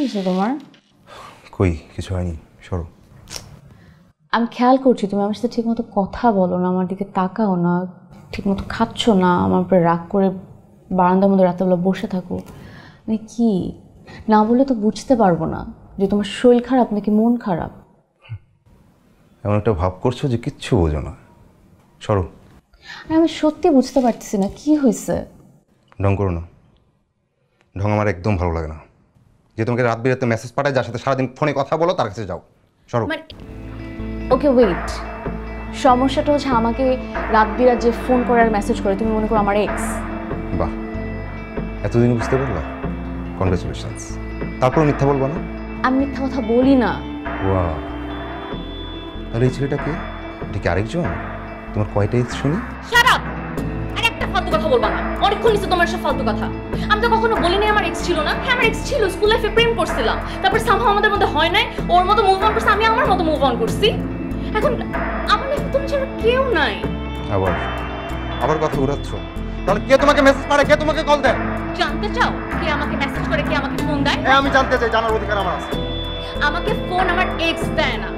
হয়েছে তোমার? কই কিছু হয়নি, সরো। আমি খেয়াল করছি তুমি আমার সাথে ঠিকমতো কথা বলো না, আমার দিকে তাকাও না, ঠিকমতো খাচ্ছ না, আমার উপরে রাগ করে বারান্দার মধ্যে রাতেবেলা বসে থাকো। মানে কি না বলে তো বুঝতে পারবো না যে তোমার শরীর খারাপ নাকি মন খারাপ। এমন একটা ভাব করছো যে কিচ্ছু বোঝো না, সরো। আমি সত্যি বুঝতে পারতেছি না কি হয়েছে। ঢং করো না, ঢং আমার একদম ভালো লাগে না। যে তোমাকে রাত বিরাতে মেসেজ পাঠায়, যার সাথে সারাদিন ফোনে কথা বলো, তার কাছে যাও, সরো। ওকে ওয়েট, সমস্যাটা হচ্ছে আমাকে রাত বিরাত যে ফোন করে আর মেসেজ করে তুমি মনে করো আমার এক্স। বাহ, এতদিন বুঝতে পারলা, কনগ্রাচুলেশনস। তারপর মিথ্যা বলবো না। আমি মিথ্যা কথা বলি না। ওয়াও, তাহলে এই ছেলেটা কে? এটা কি আরেকজন? তোমার কয়টা এক্স শুনি? Shut up! আর একটা ফালতু কথা বলবা না, অনেকক্ষণ নিছে তোমার সব ফালতু কথা। আমি তো কখনো বলিনি আমার এক্স ছিল না। হ্যাঁ আমার এক্স ছিল, স্কুল লাইফে প্রেম করছিলাম, তারপর সামহাও আমাদের মধ্যে হয় নাই, ওর মতো মুভ অন করছে, আমি আমার মতো মুভ অন করছি। এখন আমার লাইফে তুমি ছাড়া কেউ নাই। আবার আবার কথা ঘুরাচ্ছ। তাহলে কে তোমাকে মেসেজ পাঠায়, কে তোমাকে কল দেয়? জানতে চাও কে আমাকে মেসেজ করে, কে আমাকে ফোন দেয়? হ্যাঁ আমি জানতে চাই, জানার অধিকার আমার আছে। আমাকে ফোন আমার এক্স দেয় না,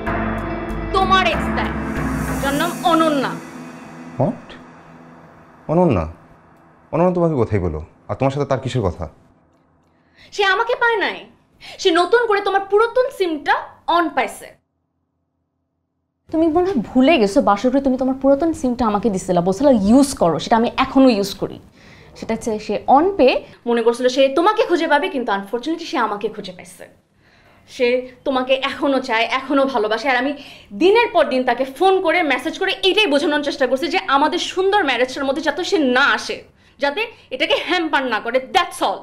তোমার এক্স দেয়, যার নাম অনন্যা। হোয়াট? অনন্যা? অনন্যা তোমাকে কোথায় বলো? আর তোমার সাথে তার কিসের কথা? সে আমাকে পায় নাই, সে নতুন করে তোমার পুরাতন সিমটা অন পাইছে। তুমি মনে হয় ভুলে গেছো বাসর করে তুমি তোমার পুরাতন সিমটা আমাকে দিছিলা, বলছিলা ইউজ করো, সেটা আমি এখনো ইউজ করি। সেটা হচ্ছে সে অন পেয়ে মনে করছিল সে তোমাকে খুঁজে পাবে, কিন্তু আনফর্চুনেটলি সে আমাকে খুঁজে পাইছে। সে তোমাকে এখনো চায়, এখনো ভালোবাসে, আর আমি দিনের পর দিন তাকে ফোন করে মেসেজ করে এইটাই বোঝানোর চেষ্টা করছি যে আমাদের সুন্দর ম্যারেজটার মধ্যে যাতে সে না আসে, যাতে এটাকে হ্যাম্পার না করে, দ্যাটস অল।